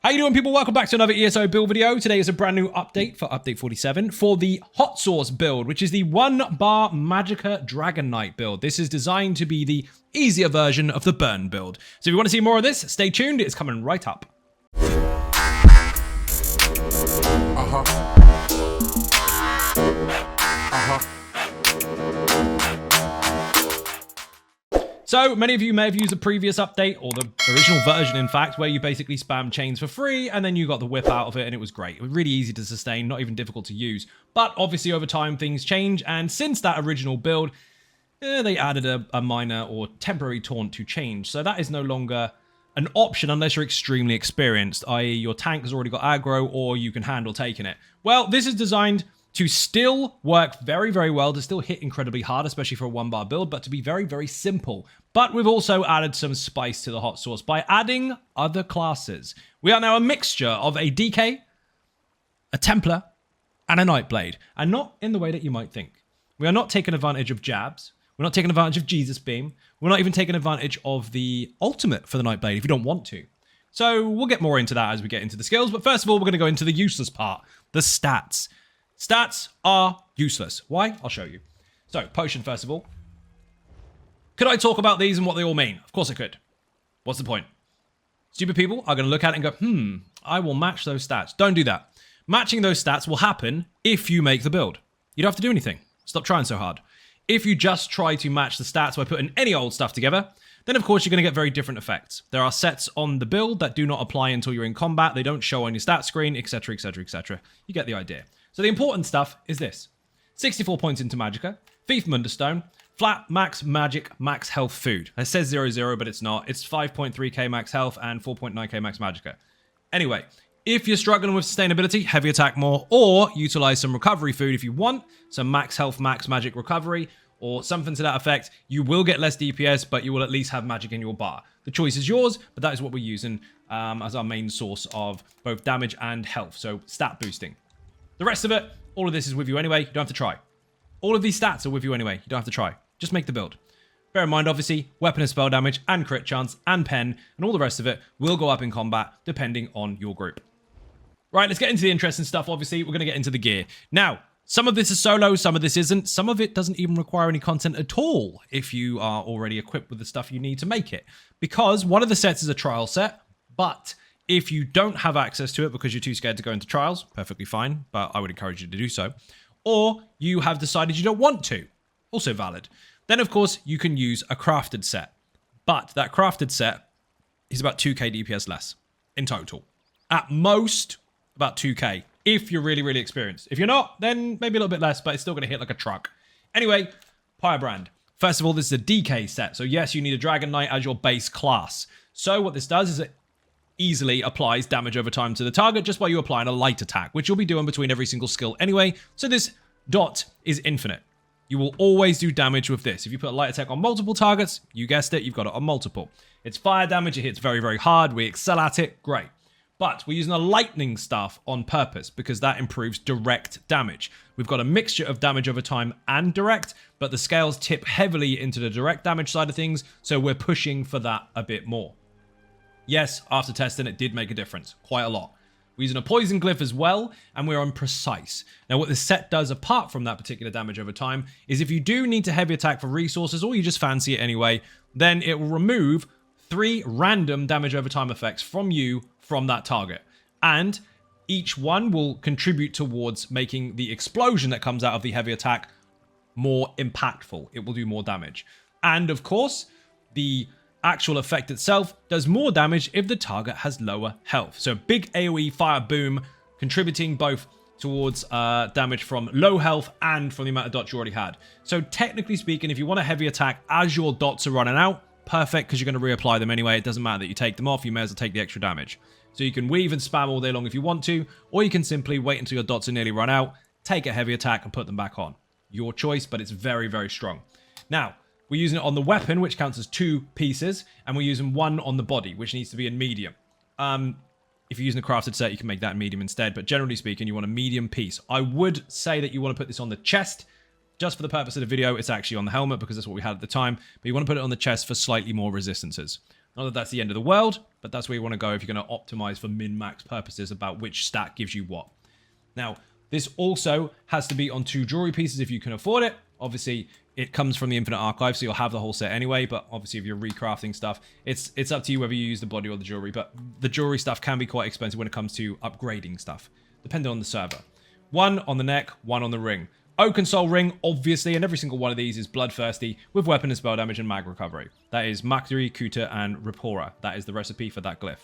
How you doing, people? Welcome back to another ESO build video. Today is a brand new update for update 47 for the hot sauce build, which is the 1-bar Magicka Dragonknight build. This is designed to be the easier version of the burn build. So if you want to see more of this, stay tuned. It's coming right up. So, many of you may have used the previous update, or the original version, in fact, where you basically spam chains for free, and then you got the whip out of it, and it was great. It was really easy to sustain, not even difficult to use. But, obviously, over time, things change, and since that original build, they added a minor or temporary taunt to change. So that is no longer an option unless you're extremely experienced, i.e. your tank has already got aggro, or you can handle taking it. Well, this is designed to still work very, very well, to still hit incredibly hard, especially for a 1-bar build, but to be very, very simple. But we've also added some spice to the hot sauce by adding other classes. We are now a mixture of a DK, a Templar, and a Nightblade, and not in the way that you might think. We are not taking advantage of jabs. We're not taking advantage of Jesus Beam. We're not even taking advantage of the ultimate for the Nightblade if you don't want to. So we'll get more into that as we get into the skills, but first of all, we're going to go into the useless part, the stats. Stats are useless. Why? I'll show you. So, potion first of all. Could I talk about these and what they all mean? Of course I could. What's the point? Stupid people are going to look at it and go, I will match those stats. Don't do that. Matching those stats will happen if you make the build. You don't have to do anything. Stop trying so hard. If you just try to match the stats by putting any old stuff together, then of course you're going to get very different effects. There are sets on the build that do not apply until you're in combat. They don't show on your stat screen, etc, etc, etc. You get the idea. So the important stuff is this. 64 points into Magicka, Thief Munderstone, flat max magic, max health food. It says 0-0, but it's not. It's 5.3k max health and 4.9k max Magicka. Anyway, if you're struggling with sustainability, heavy attack more, or utilize some recovery food if you want, some max health, max magic recovery, or something to that effect, you will get less DPS, but you will at least have magic in your bar. The choice is yours, but that is what we're using as our main source of both damage and health, so stat boosting. The rest of it, all of this is with you anyway. You don't have to try. All of these stats are with you anyway. You don't have to try. Just make the build. Bear in mind, obviously, weapon and spell damage and crit chance and pen and all the rest of it will go up in combat depending on your group. Right, let's get into the interesting stuff. Obviously, we're going to get into the gear. Now, some of this is solo, some of this isn't. Some of it doesn't even require any content at all if you are already equipped with the stuff you need to make it. Because one of the sets is a trial set, but if you don't have access to it because you're too scared to go into trials, perfectly fine, but I would encourage you to do so. Or you have decided you don't want to, also valid. Then, of course, you can use a crafted set. But that crafted set is about 2k DPS less in total. At most, about 2k, if you're really, really experienced. If you're not, then maybe a little bit less, but it's still going to hit like a truck. Anyway, Firebrand. First of all, this is a DK set. So yes, you need a Dragon Knight as your base class. So what this does is it easily applies damage over time to the target just by you applying a light attack, which you'll be doing between every single skill anyway. So this dot is infinite. You will always do damage with this. If you put a light attack on multiple targets, you guessed it, you've got it on multiple. It's fire damage, it hits very, very hard. We excel at it, great. But we're using a lightning staff on purpose because that improves direct damage. We've got a mixture of damage over time and direct, but the scales tip heavily into the direct damage side of things, so we're pushing for that a bit more. Yes, after testing, it did make a difference. Quite a lot. We're using a poison glyph as well, and we're on precise. Now, what this set does, apart from that particular damage over time, is if you do need to heavy attack for resources, or you just fancy it anyway, then it will remove 3 random damage over time effects from you from that target. And each one will contribute towards making the explosion that comes out of the heavy attack more impactful. It will do more damage. And, of course, the actual effect itself does more damage if the target has lower health. So big AoE fire boom, contributing both towards damage from low health and from the amount of dots you already had. So technically speaking, if you want a heavy attack as your dots are running out, perfect, because you're going to reapply them anyway. It doesn't matter that you take them off, you may as well take the extra damage. So you can weave and spam all day long if you want to, or you can simply wait until your dots are nearly run out, take a heavy attack and put them back on. Your choice, but it's very, very strong. Now, we're using it on the weapon, which counts as 2 pieces, and we're using 1 on the body, which needs to be in medium. If you're using a crafted set, you can make that in medium instead, but generally speaking, you want a medium piece. I would say that you want to put this on the chest. Just for the purpose of the video, it's actually on the helmet because that's what we had at the time, but you want to put it on the chest for slightly more resistances. Not that that's the end of the world, but that's where you want to go if you're going to optimize for min-max purposes about which stat gives you what. Now, this also has to be on 2 jewelry pieces if you can afford it. Obviously, it comes from the Infinite Archive, so you'll have the whole set anyway, but obviously if you're recrafting stuff, it's up to you whether you use the body or the jewelry, but the jewelry stuff can be quite expensive when it comes to upgrading stuff, depending on the server. 1 on the neck, 1 on the ring. Oak and Soul Ring, obviously, and every single one of these is bloodthirsty with weapon and spell damage and mag recovery. That is Makri, Kuta, and Rapora. That is the recipe for that glyph.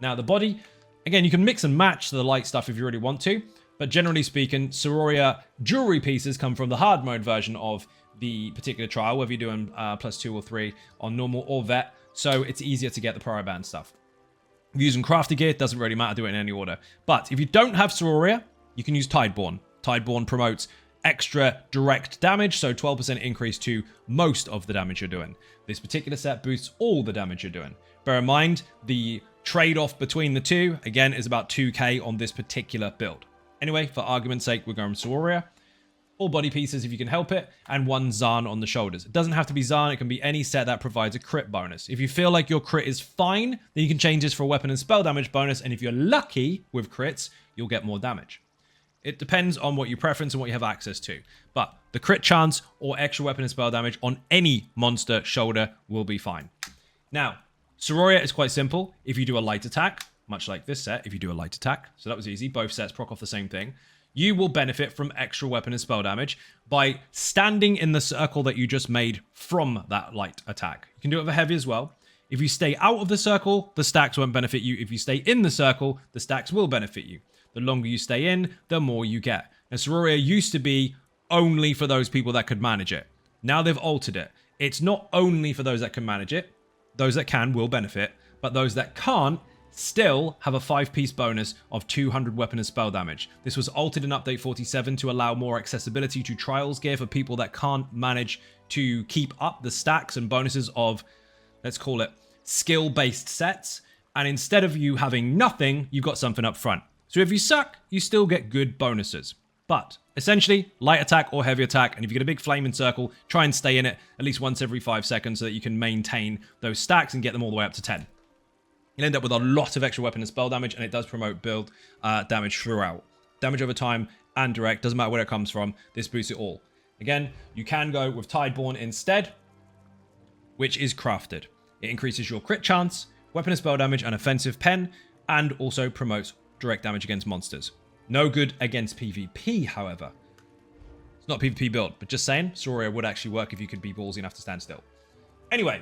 Now, the body, again, you can mix and match the light stuff if you really want to, but generally speaking, Sororia jewelry pieces come from the hard mode version of the particular trial, whether you're doing +2 or 3 on normal or vet, so it's easier to get the prior band stuff. If you're using crafted gear, it doesn't really matter, do it in any order. But if you don't have Sororia, you can use Tideborn. Tideborn promotes extra direct damage, so 12% increase to most of the damage you're doing. This particular set boosts all the damage you're doing. Bear in mind, the trade-off between the two, again, is about 2k on this particular build. Anyway, for argument's sake, we're going Sororia. All body pieces if you can help it, and 1 Zahn on the shoulders. It doesn't have to be Zahn, it can be any set that provides a crit bonus. If you feel like your crit is fine, then you can change this for a weapon and spell damage bonus, and if you're lucky with crits, you'll get more damage. It depends on what you preference and what you have access to. But the crit chance or extra weapon and spell damage on any monster shoulder will be fine. Now, Sororia is quite simple. If you do a light attack, much like this set, if you do a light attack, so that was easy, both sets proc off the same thing, you will benefit from extra weapon and spell damage by standing in the circle that you just made from that light attack. You can do it with heavy as well. If you stay out of the circle, the stacks won't benefit you. If you stay in the circle, the stacks will benefit you. The longer you stay in, the more you get. Now, Sororia used to be only for those people that could manage it. Now they've altered it. It's not only for those that can manage it. Those that can will benefit, but those that can't still have a 5-piece bonus of 200 weapon and spell damage. This was altered in Update 47 to allow more accessibility to Trials gear for people that can't manage to keep up the stacks and bonuses of, let's call it, skill-based sets. And instead of you having nothing, you've got something up front. So if you suck, you still get good bonuses. But essentially, light attack or heavy attack, and if you get a big flaming circle, try and stay in it at least once every 5 seconds so that you can maintain those stacks and get them all the way up to 10. You'll end up with a lot of extra weapon and spell damage, and it does promote build damage throughout. Damage over time and direct, doesn't matter where it comes from, this boosts it all. Again, you can go with Tideborn instead, which is crafted. It increases your crit chance, weapon and spell damage, and offensive pen, and also promotes direct damage against monsters. No good against PvP, however. It's not a PvP build, but just saying, Sororia would actually work if you could be ballsy enough to stand still. Anyway,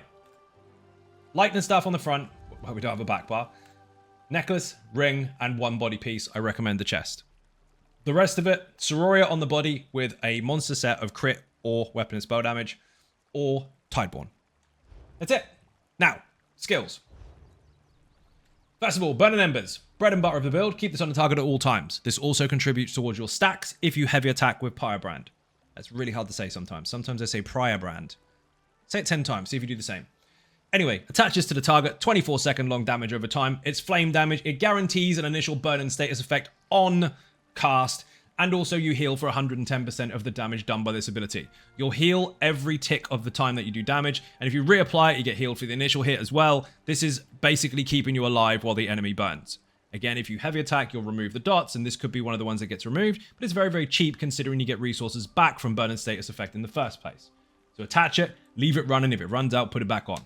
lightning stuff on the front. Well, we don't have a back bar. Necklace, ring, and 1 body piece. I recommend the chest. The rest of it, Sororia on the body with a monster set of crit or weapon and spell damage, or Tideborn. That's it. Now, skills. First of all, Burning Embers. Bread and butter of the build. Keep this on the target at all times. This also contributes towards your stacks if you heavy attack with Prior Brand. That's really hard to say sometimes. Sometimes I say Prior Brand. Say it 10 times. See if you do the same. Anyway, attaches to the target. 24-second long damage over time. It's flame damage. It guarantees an initial burning status effect on cast. And also you heal for 110% of the damage done by this ability. You'll heal every tick of the time that you do damage. And if you reapply it, you get healed for the initial hit as well. This is basically keeping you alive while the enemy burns. Again, if you heavy attack, you'll remove the dots, and this could be one of the ones that gets removed, but it's very, very cheap considering you get resources back from burning status effect in the first place. So attach it, leave it running. If it runs out, put it back on.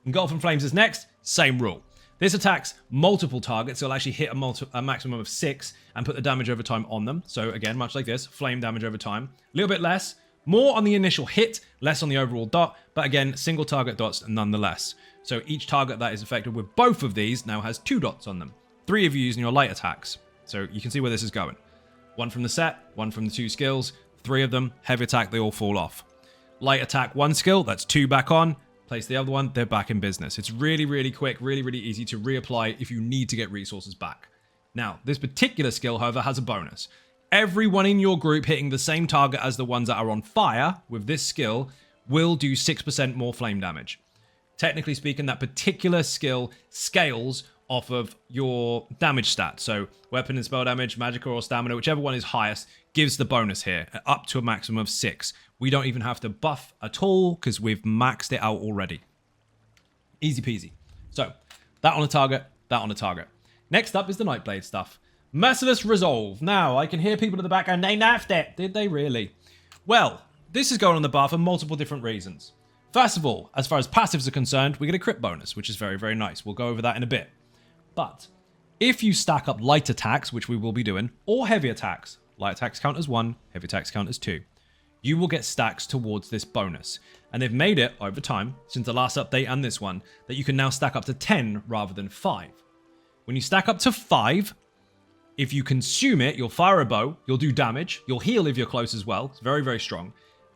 Engulf and Flames is next, same rule. This attacks multiple targets, so it'll actually hit a maximum of 6 and put the damage over time on them. So again, much like this, flame damage over time. A little bit less, more on the initial hit, less on the overall dot, but again, single target dots nonetheless. So each target that is affected with both of these now has 2 dots on them. 3 of you using your light attacks. So you can see where this is going. 1 from the set, 1 from the 2 skills, 3 of them, heavy attack, they all fall off. Light attack 1 skill, that's 2 back on. Place the other one, they're back in business. It's really, really quick, really, really easy to reapply if you need to get resources back. Now, this particular skill, however, has a bonus. Everyone in your group hitting the same target as the ones that are on fire with this skill will do 6% more flame damage. Technically speaking, that particular skill scales off of your damage stat. So weapon and spell damage, Magicka or stamina, whichever one is highest, gives the bonus here, up to a maximum of 6. We don't even have to buff at all because we've maxed it out already. Easy peasy. So, that on a target, that on a target. Next up is the Nightblade stuff. Merciless Resolve. Now, I can hear people in the background, they nerfed it. Did they really? Well, this is going on the bar for multiple different reasons. First of all, as far as passives are concerned, we get a crit bonus, which is very, very nice. We'll go over that in a bit. But if you stack up light attacks, which we will be doing, or heavy attacks, light attacks count as 1, heavy attacks count as 2, you will get stacks towards this bonus. And they've made it over time, since the last update and this one, that you can now stack up to 10 rather than 5. When you stack up to 5, if you consume it, you'll fire a bow, you'll do damage, you'll heal if you're close as well. It's very, very strong.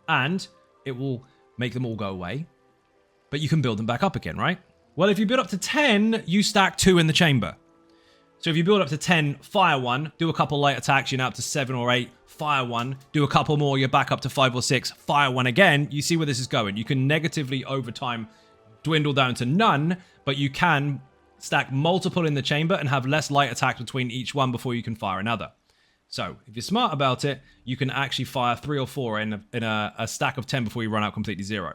And it will make them all go away. But you can build them back up again, right? Well, if you build up to 10, you stack 2 in the chamber. So if you build up to 10, fire 1, do a couple light attacks, you're now up to 7 or 8, fire 1, do a couple more, you're back up to 5 or 6, fire 1 again. You see where this is going. You can negatively, over time, dwindle down to none, but you can stack multiple in the chamber and have less light attacks between each one before you can fire another. So, if you're smart about it, you can actually fire 3 or 4 in a stack of 10 before you run out completely 0.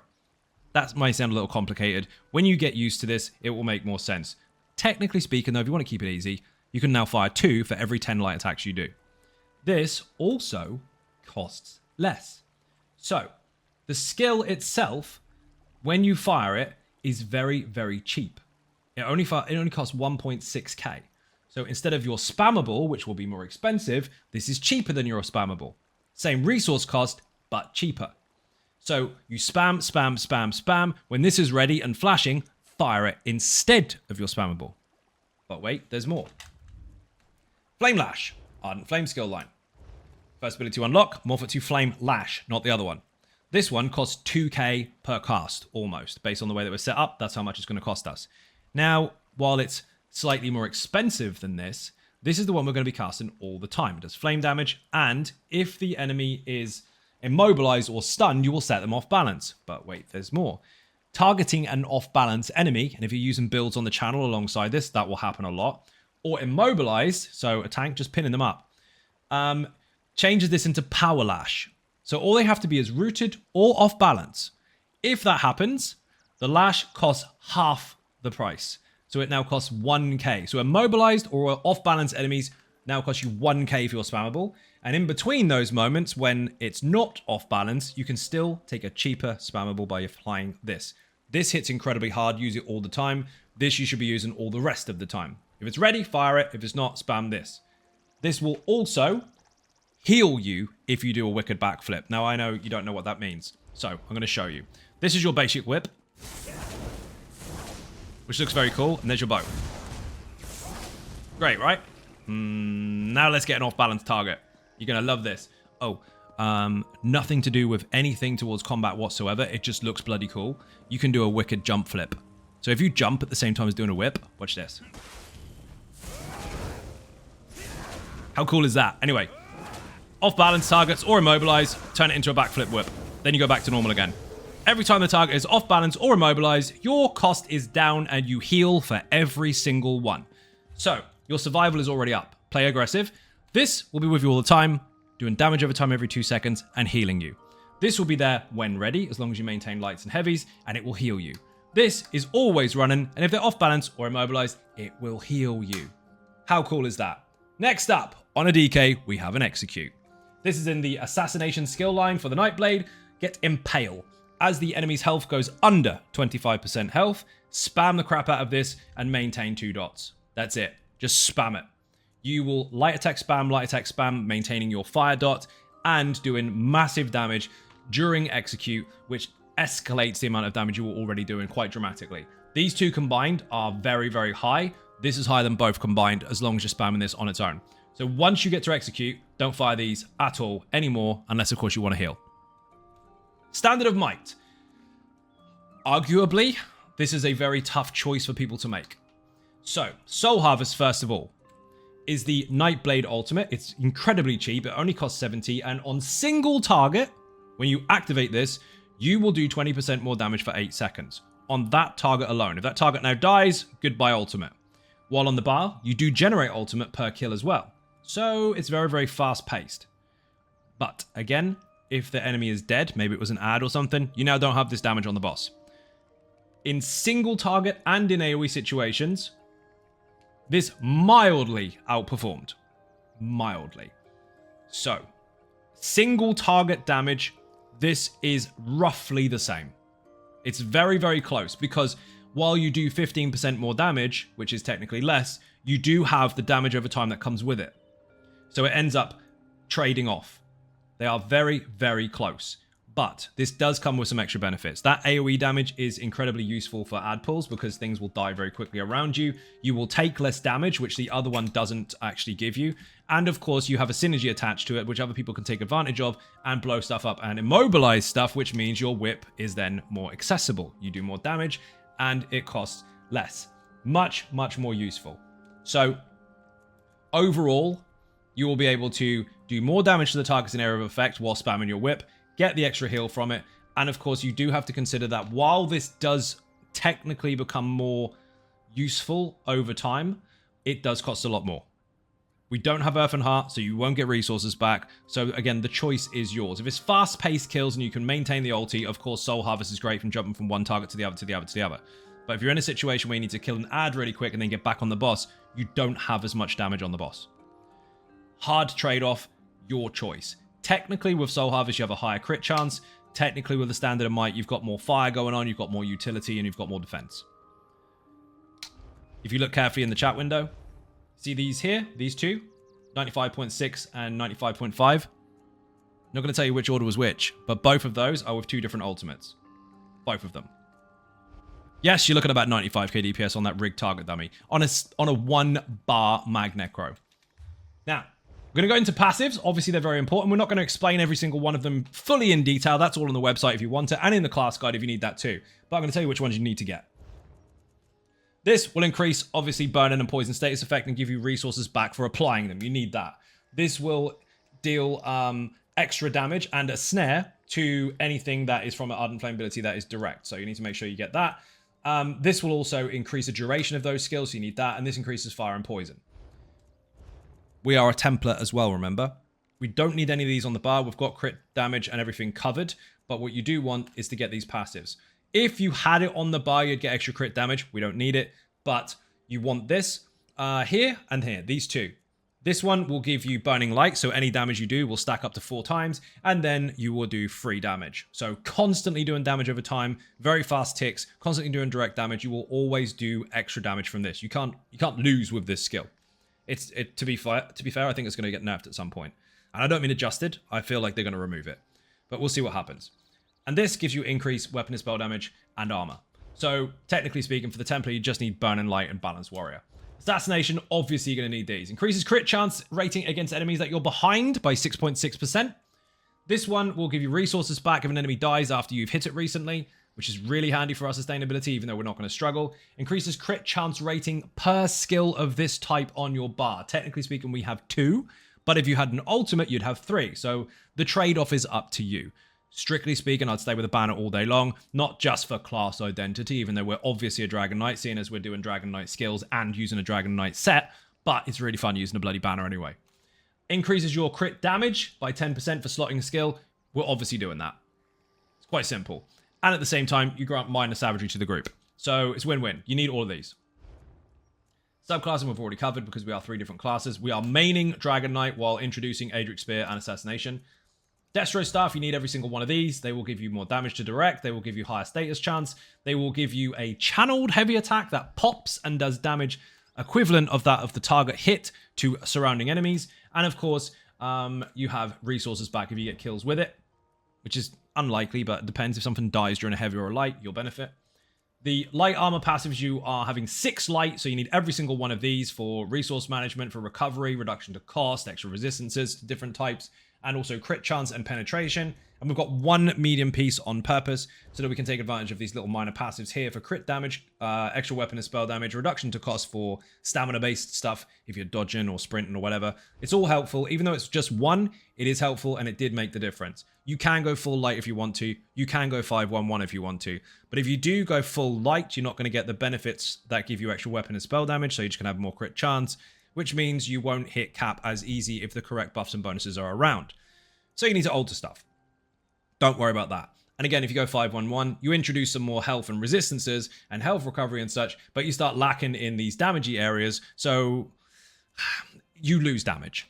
That might sound a little complicated. When you get used to this, it will make more sense. Technically speaking, though, if you want to keep it easy, you can now fire 2 for every 10 light attacks you do. This also costs less. So, the skill itself, when you fire it, is very, very cheap. It only costs 1.6k. So instead of your spammable, which will be more expensive, this is cheaper than your spammable. Same resource cost, but cheaper. So you spam, spam, spam, spam. When this is ready and flashing, fire it instead of your spammable. But wait, there's more. Flame Lash, Ardent Flame skill line. First ability to unlock, morph it to Flame Lash, not the other one. This one costs 2k per cast, almost. Based on the way that we're set up, that's how much it's going to cost us. Now, while it's slightly more expensive than this is the one we're going to be casting all the time. It does flame damage, and if the enemy is immobilized or stunned, you will set them off balance. But wait, there's more. Targeting an off-balance enemy, and if you're using builds on the channel alongside this, that will happen a lot. Or immobilized, so a tank just pinning them up, changes this into Power Lash. So all they have to be is rooted or off balance. If that happens, the Lash costs half the price. So it now costs 1k. So immobilized or off-balance enemies now cost you 1k if you're spammable. And in between those moments, when it's not off-balance, you can still take a cheaper spammable by applying this. This hits incredibly hard. Use it all the time. This you should be using all the rest of the time. If it's ready, fire it. If it's not, spam this. This will also heal you if you do a wicked backflip. Now, I know you don't know what that means. So I'm going to show you. This is your basic whip, which looks very cool. And there's your bow. Great, right? Now let's get an off-balance target. You're going to love this. Oh, nothing to do with anything towards combat whatsoever. It just looks bloody cool. You can do a wicked jump flip. So if you jump at the same time as doing a whip, watch this. How cool is that? Anyway, off-balance targets or immobilize, turn it into a backflip whip. Then you go back to normal again. Every time the target is off balance or immobilized, your cost is down and you heal for every single one. So, your survival is already up. Play aggressive. This will be with you all the time, doing damage over time every 2 seconds and healing you. This will be there when ready, as long as you maintain lights and heavies, and it will heal you. This is always running, and if they're off balance or immobilized, it will heal you. How cool is that? Next up, on a DK, we have an Execute. This is in the Assassination skill line for the Nightblade. Get Impale. As the enemy's health goes under 25% health, spam the crap out of this and maintain 2 dots. That's it. Just spam it. You will light attack spam, maintaining your fire dot and doing massive damage during Execute, which escalates the amount of damage you were already doing quite dramatically. These two combined are very, very high. This is higher than both combined as long as you're spamming this on its own. So once you get to Execute, don't fire these at all anymore, unless of course you want to heal. Standard of Might. Arguably, this is a very tough choice for people to make. So, Soul Harvest, first of all, is the Nightblade ultimate. It's incredibly cheap. It only costs 70. And on single target, when you activate this, you will do 20% more damage for 8 seconds. On that target alone. If that target now dies, goodbye ultimate. While on the bar, you do generate ultimate per kill as well. So, it's very, very fast-paced. But, again, if the enemy is dead, maybe it was an ad or something, you now don't have this damage on the boss. in single target and in AoE situations, this mildly outperformed. Mildly. So, single target damage, this is roughly the same. It's very, very close because while you do 15% more damage, which is technically less, you do have the damage over time that comes with it. So it ends up trading off. They are very, very close. But this does come with some extra benefits. That AoE damage is incredibly useful for ad pulls because things will die very quickly around you. You will take less damage, which the other one doesn't actually give you. And of course, you have a synergy attached to it, which other people can take advantage of and blow stuff up and immobilize stuff, which means your whip is then more accessible. You do more damage and it costs less. Much, much more useful. So overall, you will be able to do more damage to the target's area of effect while spamming your whip, get the extra heal from it, and of course you do have to consider that while this does technically become more useful over time, it does cost a lot more. We don't have Earth and Heart, so you won't get resources back. So again, the choice is yours. If it's fast-paced kills and you can maintain the ulti, of course Soul Harvest is great from jumping from one target to the other, to the other, to the other. But if you're in a situation where you need to kill an ad really quick and then get back on the boss, you don't have as much damage on the boss. Hard trade-off, your choice. Technically, with Soul Harvest, you have a higher crit chance. Technically, with the Standard of Might, you've got more fire going on, you've got more utility, and you've got more defense. If you look carefully in the chat window, see these here, these two, 95.6 and 95.5. I'm not going to tell you which order was which, but both of those are with two different ultimates. Both of them. Yes, you're looking at about 95k DPS on that rigged target dummy, on a 1 bar mag necro. Now, we're going to go into passives. Obviously, they're very important. We're not going to explain every single one of them fully in detail. That's all on the website if you want it, and in the class guide if you need that too. But I'm going to tell you which ones you need to get. This will increase, obviously, burn and poison status effect and give you resources back for applying them. You need that. This will deal extra damage and a snare to anything that is from an Ardent Flame ability that is direct. So you need to make sure you get that. This will also increase the duration of those skills, so you need that. And this increases fire and poison. We are a Templar as well, remember? We don't need any of these on the bar. We've got crit damage and everything covered. But what you do want is to get these passives. If you had it on the bar, you'd get extra crit damage. We don't need it. But you want this here and here. These two. This one will give you Burning Light. So any damage you do will stack up to 4 times. And then you will do free damage. So constantly doing damage over time. Very fast ticks. Constantly doing direct damage. You will always do extra damage from this. You can't lose with this skill. To be fair, I think it's going to get nerfed at some point. And I don't mean adjusted. I feel like they're going to remove it. But we'll see what happens. And this gives you increased weapon and spell damage and armor. So, technically speaking, for the Templar, you just need Burning Light and Balanced Warrior. Assassination, obviously you're going to need these. Increases crit chance rating against enemies that you're behind by 6.6%. This one will give you resources back if an enemy dies after you've hit it recently, which is really handy for our sustainability, even though we're not going to struggle. Increases crit chance rating per skill of this type on your bar. Technically speaking, we have 2, but if you had an ultimate, you'd have 3. So the trade-off is up to you. Strictly speaking, I'd stay with a banner all day long, not just for class identity, even though we're obviously a Dragon Knight, seeing as we're doing Dragon Knight skills and using a Dragon Knight set, but it's really fun using a bloody banner anyway. Increases your crit damage by 10% for slotting a skill. We're obviously doing that. It's quite simple. And at the same time, you grant minor savagery to the group. So it's win-win. You need all of these. Subclassing we've already covered because we are 3 different classes. We are maining Dragon Knight while introducing Adric Spear and Assassination. Destro Staff, you need every single one of these. They will give you more damage to direct. They will give you higher status chance. They will give you a channeled heavy attack that pops and does damage equivalent of that of the target hit to surrounding enemies. And of course, you have resources back if you get kills with it, which is unlikely, but it depends. If something dies during a heavy or a light, you'll benefit. The light armor passives, you are having 6 light, so you need every single one of these for resource management, for recovery, reduction to cost, extra resistances to different types, and also crit chance and penetration. And we've got 1 medium piece on purpose so that we can take advantage of these little minor passives here for crit damage, extra weapon and spell damage, reduction to cost for stamina-based stuff if you're dodging or sprinting or whatever. It's all helpful. Even though it's just 1, it is helpful and it did make the difference. You can go full light if you want to. You can go 5-1-1 if you want to. But if you do go full light, you're not going to get the benefits that give you extra weapon and spell damage, so you're just going to have more crit chance, which means you won't hit cap as easy if the correct buffs and bonuses are around. So you need to alter stuff. Don't worry about that. And again, if you go 5-1-1, you introduce some more health and resistances and health recovery and such, but you start lacking in these damagey areas, so you lose damage.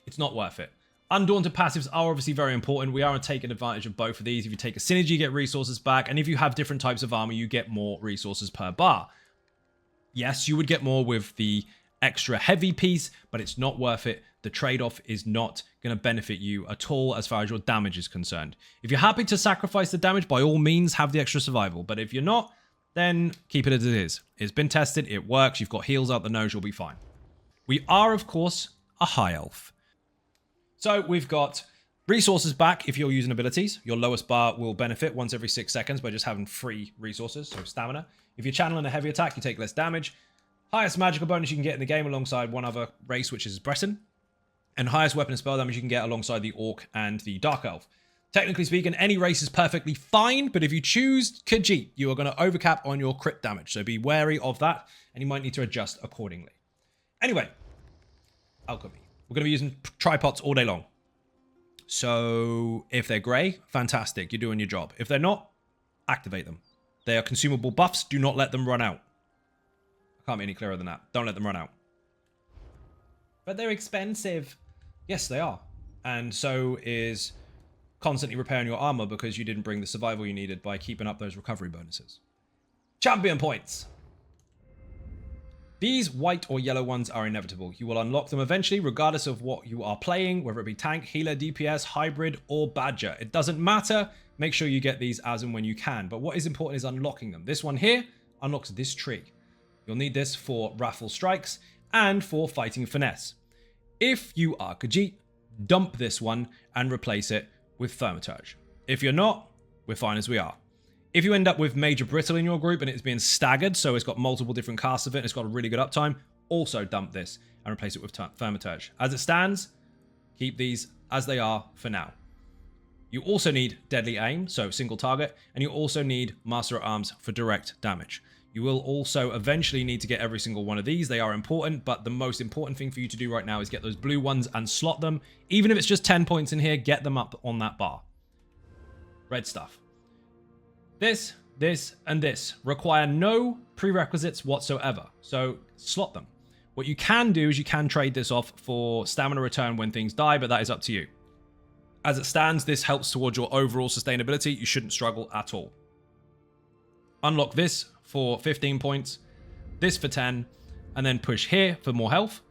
It's not worth it. Undaunted passives are obviously very important. We are taking advantage of both of these. If you take a synergy, you get resources back, and if you have different types of armor, you get more resources per bar. Yes, you would get more with the extra heavy piece, but it's not worth it. The trade-off is not going to benefit you at all as far as your damage is concerned. If you're happy to sacrifice the damage, by all means, have the extra survival. But if you're not, then keep it as it is. It's been tested. It works. You've got heals out the nose. You'll be fine. We are, of course, a high elf. So we've got resources back if you're using abilities. Your lowest bar will benefit once every 6 seconds by just having free resources, so stamina. If you're channeling a heavy attack, you take less damage. Highest magical bonus you can get in the game alongside one other race, which is Breton. And highest weapon and spell damage you can get alongside the Orc and the Dark Elf. Technically speaking, any race is perfectly fine, but if you choose Khajiit, you are going to overcap on your crit damage. So be wary of that, and you might need to adjust accordingly. Anyway, alchemy. We're going to be using tripods all day long. So if they're grey, fantastic. You're doing your job. If they're not, activate them. They are consumable buffs. Do not let them run out. I can't be any clearer than that. Don't let them run out. But they're expensive. Yes, they are. And so is constantly repairing your armor because you didn't bring the survival you needed by keeping up those recovery bonuses. Champion points. These white or yellow ones are inevitable. You will unlock them eventually, regardless of what you are playing, whether it be tank, healer, DPS, hybrid, or badger. It doesn't matter. Make sure you get these as and when you can. But what is important is unlocking them. This one here unlocks this tree. You'll need this for wrathful strikes and for fighting finesse. If you are Khajiit, dump this one and replace it with Thaumaturge. If you're not, we're fine as we are. If you end up with Major Brittle in your group and it's being staggered, so it's got multiple different casts of it and it's got a really good uptime, also dump this and replace it with Thaumaturge. As it stands, keep these as they are for now. You also need Deadly Aim, so single target, and you also need Master at Arms for direct damage. You will also eventually need to get every single one of these. They are important, but the most important thing for you to do right now is get those blue ones and slot them. Even if it's just 10 points in here, get them up on that bar. Red stuff. This, and this require no prerequisites whatsoever, so slot them. What you can do is you can trade this off for stamina return when things die, but that is up to you. As it stands, this helps towards your overall sustainability. You shouldn't struggle at all. Unlock this for 15 points, this for 10, and then push here for more health,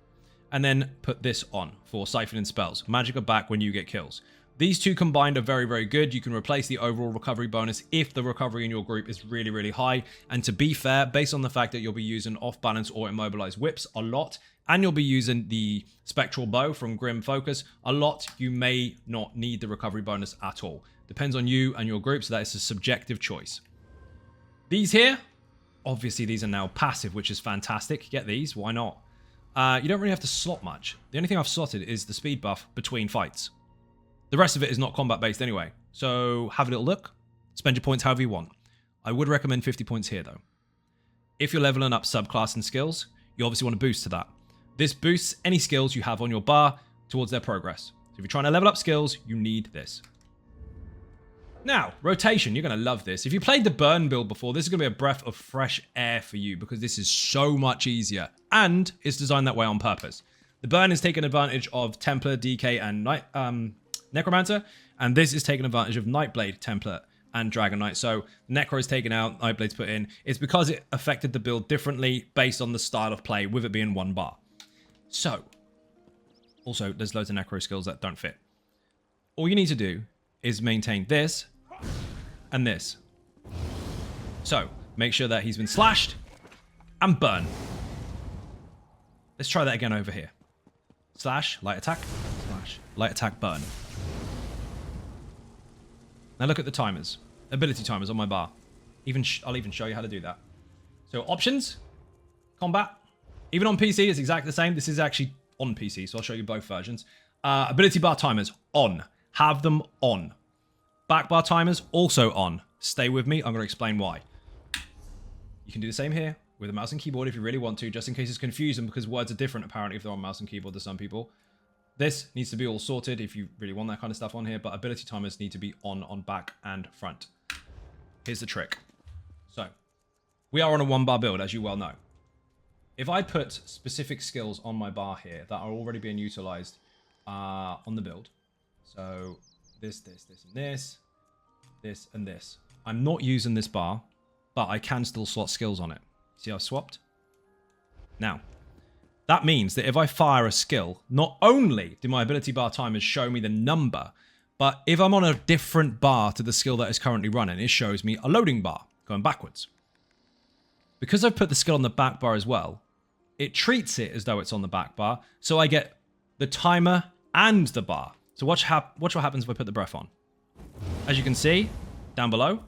and then put this on for siphoning spells. Magicka back when you get kills. These two combined are very, very good. You can replace the overall recovery bonus if the recovery in your group is really, really high. And to be fair, based on the fact that you'll be using off-balance or immobilized whips a lot, and you'll be using the spectral bow from Grim Focus a lot, you may not need the recovery bonus at all. Depends on you and your group, so that is a subjective choice. These here, obviously these are now passive, which is fantastic. Get these, why not? You don't really have to slot much. The only thing I've slotted is the speed buff between fights. The rest of it is not combat based anyway. So have a little look. Spend your points however you want. I would recommend 50 points here though. If you're leveling up subclass and skills, you obviously want to boost to that. This boosts any skills you have on your bar towards their progress. So if you're trying to level up skills, you need this. Now, rotation. You're going to love this. If you played the burn build before, this is going to be a breath of fresh air for you because this is so much easier. And it's designed that way on purpose. The burn is taking advantage of Templar, DK, and Necromancer, and this is taking advantage of Nightblade, Templar, and Dragonknight. So Necro is taken out, Nightblade's put in. It's because it affected the build differently based on the style of play, with it being one bar. So, also, there's loads of Necro skills that don't fit. All you need to do is maintain this and this. So, make sure that he's been slashed and burn. Let's try that again over here. Slash, light attack, slash, light attack, burn. Now look at the timers. Ability timers on my bar. I'll even show you how to do that. So options, combat. Even on PC, it's exactly the same. This is actually on PC, so I'll show you both versions. Ability bar timers, on. Have them on. Back bar timers, also on. Stay with me, I'm going to explain why. You can do the same here with a mouse and keyboard if you really want to, just in case it's confusing because words are different apparently if they're on mouse and keyboard to some people. This needs to be all sorted if you really want that kind of stuff on here, but ability timers need to be on back and front. Here's the trick. So, we are on a 1-bar build, as you well know. If I put specific skills on my bar here that are already being utilized on the build, so this, and this. I'm not using this bar, but I can still slot skills on it. See how I've swapped? Now, that means that if I fire a skill, not only do my ability bar timers show me the number, but if I'm on a different bar to the skill that is currently running, it shows me a loading bar going backwards. Because I've put the skill on the back bar as well, it treats it as though it's on the back bar, so I get the timer and the bar. So watch what happens if I put the breath on. As you can see, down below,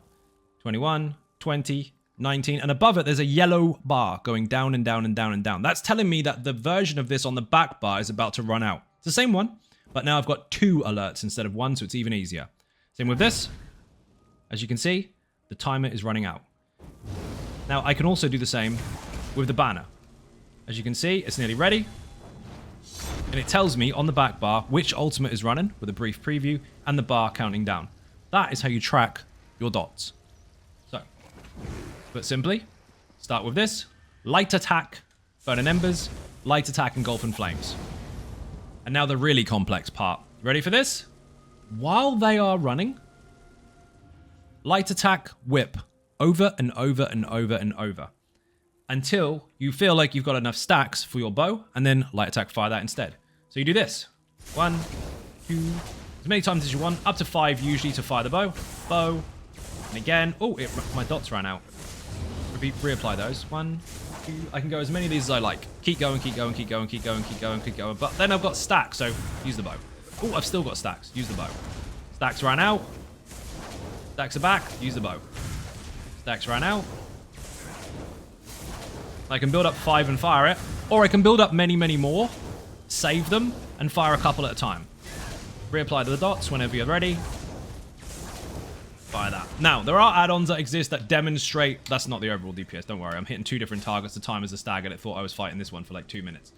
21, 20, 19, and above it, there's a yellow bar going down and down and down and down. That's telling me that the version of this on the back bar is about to run out. It's the same one, but now I've got 2 alerts instead of 1, so it's even easier. Same with this. As you can see, the timer is running out. Now, I can also do the same with the banner. As you can see, it's nearly ready. And it tells me on the back bar which ultimate is running with a brief preview and the bar counting down. That is how you track your dots. So, put simply, start with this. Light attack, burning embers, light attack, engulfing flames. And now the really complex part. Ready for this? While they are running, light attack, whip, over and over and over and over. Until you feel like you've got enough stacks for your bow, and then light attack, fire that instead. So you do this. 1, 2, as many times as you want, up to 5 usually to fire the bow. Bow, and again. Oh, my dots ran out. Reapply those. 1, 2, I can go as many of these as I like. Keep going, keep going, keep going, keep going, keep going, keep going. But then I've got stacks, so use the bow. Oh, I've still got stacks. Use the bow. Stacks ran out. Stacks are back. Use the bow. Stacks ran out. I can build up 5 and fire it, or I can build up many, many more, save them, and fire a couple at a time. Reapply to the dots whenever you're ready. Fire that. Now, there are add-ons that exist that demonstrate... That's not the overall DPS, don't worry. I'm hitting 2 different targets. The time as a staggered. It thought I was fighting this one for like 2 minutes.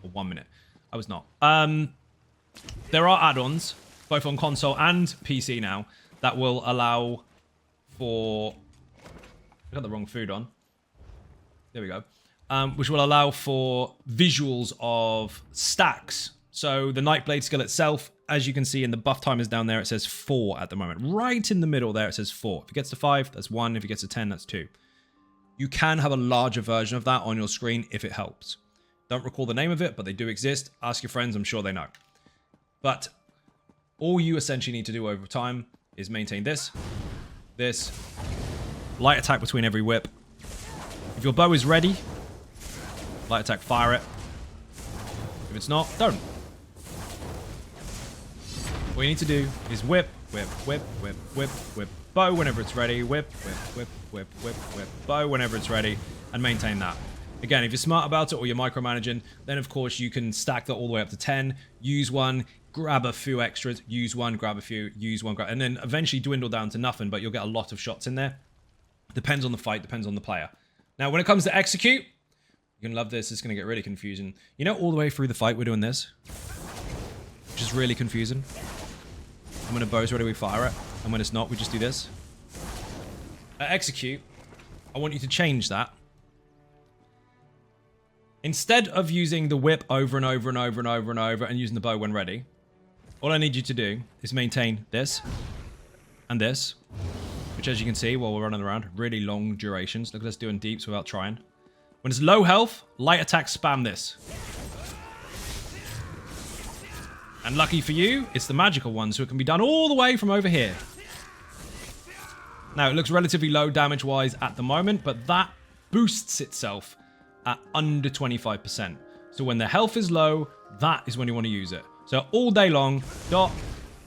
Or 1 minute. I was not. There are add-ons, both on console and PC now, that will allow for... I got the wrong food on. There we go. Which will allow for visuals of stacks. So the Nightblade skill itself, as you can see in the buff timers down there, it says 4 at the moment. Right in the middle there, it says 4. If it gets to 5, that's 1. If it gets to 10, that's 2. You can have a larger version of that on your screen if it helps. Don't recall the name of it, but they do exist. Ask your friends, I'm sure they know. But all you essentially need to do over time is maintain this, light attack between every whip. If your bow is ready, light attack, fire it. If it's not, don't. What you need to do is whip, whip, whip, whip, whip, whip, bow whenever it's ready, whip, whip, whip, whip, whip, whip, bow whenever it's ready, and maintain that. Again, if you're smart about it or you're micromanaging, then of course you can stack that all the way up to 10, use one, grab a few extras, use one, grab a few, use one, and then eventually dwindle down to nothing, but you'll get a lot of shots in there. Depends on the fight, depends on the player. Now, when it comes to execute, you're going to love this. It's going to get really confusing. You know, all the way through the fight, we're doing this, which is really confusing. And when a bow's ready, we fire it. And when it's not, we just do this. At execute, I want you to change that. Instead of using the whip over and over and over and over and over and using the bow when ready, all I need you to do is maintain this and this, which, as you can see, while we're running around, really long durations. Look at us doing deeps without trying. When it's low health, light attack, spam this. And lucky for you, it's the magical one, so it can be done all the way from over here. Now, it looks relatively low damage-wise at the moment, but that boosts itself at under 25%. So when the health is low, that is when you want to use it. So all day long, dot,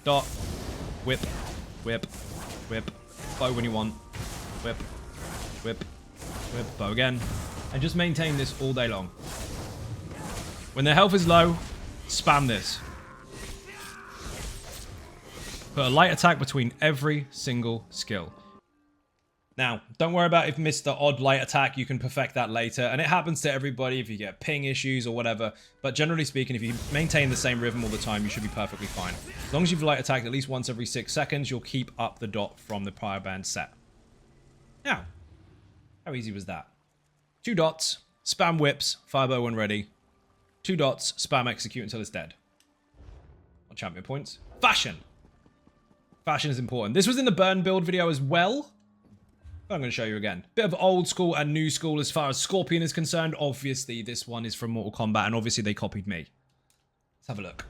dot, whip, whip, whip, bow when you want, whip, whip, whip, bow again, and just maintain this all day long. When their health is low, spam this. Put a light attack between every single skill. Now, don't worry about if you missed the odd light attack, you can perfect that later, and it happens to everybody if you get ping issues or whatever, but generally speaking, if you maintain the same rhythm all the time, you should be perfectly fine. As long as you've light attacked at least once every 6 seconds, you'll keep up the dot from the prior band set. Now, how easy was that? 2 dots, spam whips, fireball when ready. 2 dots, spam execute until it's dead. On champion points. Fashion! Fashion is important. This was in the burn build video as well. I'm going to show you again. Bit of old school and new school as far as Scorpion is concerned. Obviously, this one is from Mortal Kombat, and obviously they copied me. Let's have a look.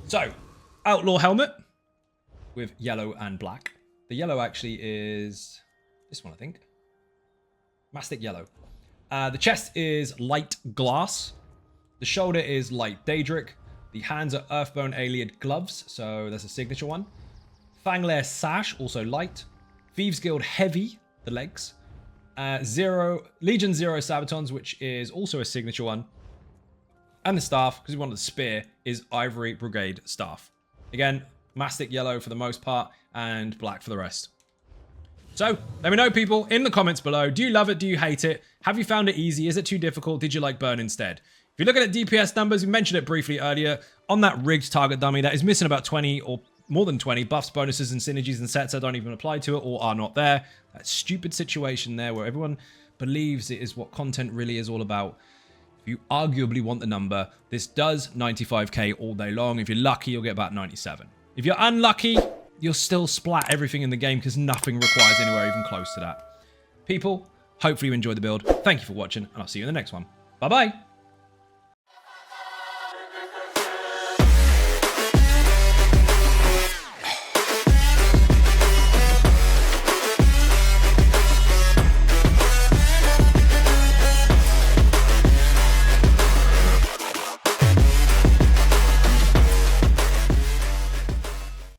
So, Outlaw helmet with yellow and black. The yellow actually is this one, I think. Mastic yellow. The chest is light glass. The shoulder is light Daedric. The hands are Earthbone Alien gloves, so that's a signature one. Fanglair sash, also light. Thieves Guild heavy, the legs. Legion Zero Sabatons, which is also a signature one. And the staff, because we wanted the spear, is Ivory Brigade staff. Again, mastic yellow for the most part, and black for the rest. So, let me know, people, in the comments below. Do you love it? Do you hate it? Have you found it easy? Is it too difficult? Did you like burn instead? If you're looking at DPS numbers, we mentioned it briefly earlier. On that rigged target dummy, that is missing about 20 or more than 20 buffs, bonuses, and synergies and sets that don't even apply to it or are not there. That stupid situation there where everyone believes it is what content really is all about. If you arguably want the number, this does 95k all day long. If you're lucky, you'll get about 97. If you're unlucky, you'll still splat everything in the game because nothing requires anywhere even close to that. People, hopefully you enjoyed the build. Thank you for watching, and I'll see you in the next one. Bye-bye.